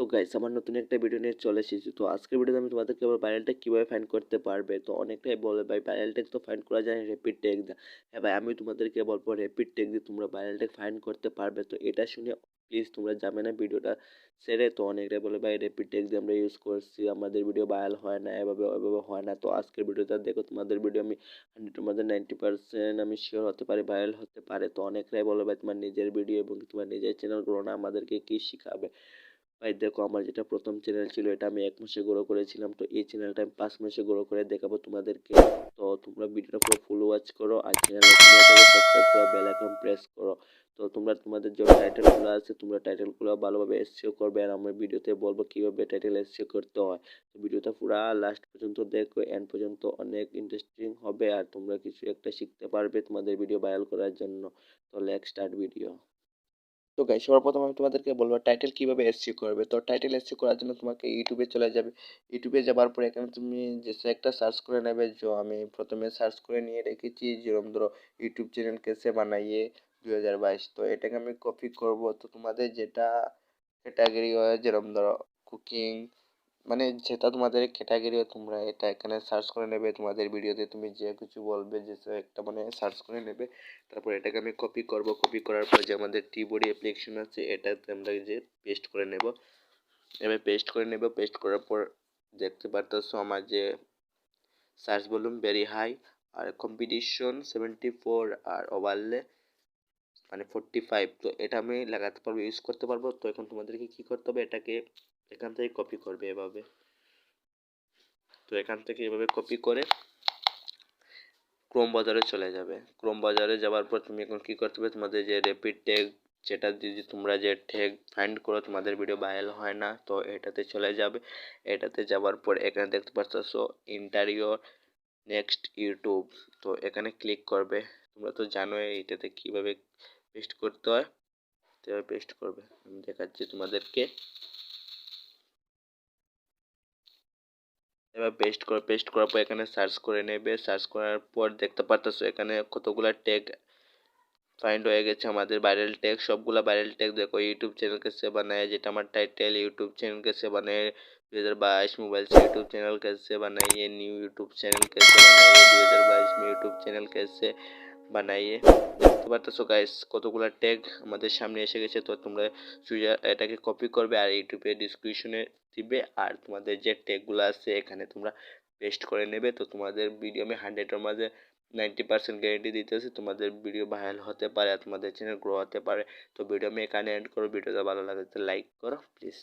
তো গাইস আমার নতুন একটা ভিডিও নিয়ে চলে এসেছি। তো আজকের ভিডিওতে আমি তোমাদেরকে বলবো ভাইরাল ট্যাগ কিভাবে ফাইন্ড করতে পারবে। তো অনেকটাই বলে ভাই ভাইরাল ট্যাগ তো ফাইন্ড করা যায় র্যাপিড ট্যাগ দিয়ে। হ্যাঁ ভাই, আমি তোমাদেরকে বলবো র্যাপিড ট্যাগ দিয়ে তোমরা ভাইরাল ট্যাগ ফাইন্ড করতে পারবে। তো এটা শুনে প্লিজ তোমরা যাবে না ভিডিওটা ছেড়ে। তো অনেকটাই বলে ভাই র্যাপিড ট্যাগ দিয়ে আমরা ইউজ করছি, আমাদের ভিডিও ভাইরাল হয় না, এভাবে ওইভাবে হয় না। তো আজকের ভিডিওটা দেখো, তোমাদের ভিডিও আমি 100-এর মধ্যে 90% আমি শিওর হতে পারি ভাইরাল হতে পারে। তো অনেকটাই বলে ভাই তোমার নিজের ভিডিও এবং তোমার নিজের চ্যানেল করো না, আমাদেরকে কি শিখাবে। ভাই দেখো, আমার যেটা প্রথম চ্যানেল ছিল এটা আমি 1 মাসে গ্রো করেছিলাম। তো এই চ্যানেলটা আমি 5 মাসে গ্রো করে দেখাবো তোমাদেরকে। তো তোমরা ভিডিওটা পুরো ফুল ওয়াচ করো, আর চ্যানেলটা সাবস্ক্রাইব করো, বেল আইকন প্রেস করো। তো তোমরা তোমাদের যে টাইটেলগুলো আছে তোমরা টাইটেলগুলো ভালোভাবে এসইও করবে, আর আমার ভিডিওতে বলবো কিভাবে টাইটেল এসইও করতে হয়। তো ভিডিওটা পুরো লাস্ট পর্যন্ত দেখো, এন্ড পর্যন্ত অনেক ইন্টারেস্টিং হবে, আর তোমরা কিছু একটা শিখতে পারবে তোমাদের ভিডিও ভাইরাল করার জন্য। তো লেটস স্টার্ট ভিডিও। তো গাইস সবার প্রথমে আমি তোমাদেরকে বলবো টাইটেল কিভাবে এসইও করবে। তো টাইটেল এসইও করার জন্য তোমাকে ইউটিউবে চলে যাবে। ইউটিউবে যাবার পরে এখানে তুমি যে একটা সার্চ করে নেবে। যে আমি প্রথমে সার্চ করে নিয়ে রেখেছি, যেরকম ধরো ইউটিউব চ্যানেল কেসে বানাইয়ে 2022। তো এটাকে আমি কপি করব। তো তোমাদের যেটা ক্যাটাগরি হয়, যেরকম ধরো কুকিং, মানে যেটা তোমাদের ক্যাটাগরি হয় তোমরা এটা এখানে সার্চ করে নেবে। তোমাদের ভিডিওতে তুমি যে কিছু বলবে যে একটা মানে সার্চ করে নেবে। তারপর এটাকে আমি কপি করব। কপি করার পর যে আমাদের টিবডি অ্যাপ্লিকেশন আছে এটাতে আমরা যে পেস্ট করে নেব। এবার পেস্ট করে নেব। পেস্ট করার পর দেখতে পারতেছো আমার যে সার্চ ভলিউম ভেরি হাই, আর কম্পিটিশন 74, আর ওভারলে মানে 45। তো এটা আমি লাগাতে পারবো, ইউজ করতে পারবো। তো এখন তোমাদেরকে কি করতে হবে, এটাকে এখান থেকে কপি করবে এভাবে। তো এখান থেকে এভাবে কপি করে ক্রোম বাজারে চলে যাবে। ক্রোম বাজারে যাওয়ার পর তুমি এখন কি করতে হবে, তোমাদের যে র্যাপিড ট্যাগ যেটা দিয়ে তোমরা যে ট্যাগ ফাইন্ড করো তোমাদের ভিডিও ভাইরাল হয় না, তো এটাতে চলে যাবে। এটাতে যাওয়ার পর এখানে দেখতে পাচ্ছ ইন্টারিয়র নেক্সট ইউটিউব। তো এখানে ক্লিক করবে। তোমরা তো জানোই এটাতে কিভাবে পেস্ট করতে হয়, তো পেস্ট করবে। আমি দেখাচ্ছি তোমাদেরকে। এবার পেস্ট করার পর এখানে সার্চ করে নেবে। সার্চ করার পর দেখতে পারতেছো এখানে কতগুলা ট্যাগ ফাইন্ড হয়ে গেছে। আমাদের ভাইরাল ট্যাগ সবগুলা ভাইরাল ট্যাগ দেখো। ইউটিউব চ্যানেল कैसे बनाए, যেটা আমার টাইটেল। ইউটিউব চ্যানেল कैसे बनाए 2022 मोबाइल से यूट्यूब चैनल कैसे बनाइए, न्यू यूट्यूब चैनल कैसे बनाइए 2022 में यूट्यूब चैनल कैसे बनाइए। দেখতে পারতেছো গাইস কতগুলা ট্যাগ আমাদের সামনে এসে গেছে। তো তোমরা এটাকে কপি করবে আর ইউটিউবে ডিসক্রিপশনে দিবে, আর তোমাদের যে ট্যাগগুলো আছে এখানে তোমরা পেস্ট করে নেবে। তো তোমাদের ভিডিও আমি 100-এর মাঝে 90% গ্যারেন্টি দিতেছি তোমাদের ভিডিও ভাইরাল হতে পারে, আর তোমাদের চ্যানেল গ্রো হতে পারে। তো ভিডিও আমি এখানে এন্ড করো। ভিডিওটা ভালো লাগে তো লাইক করো প্লিজ।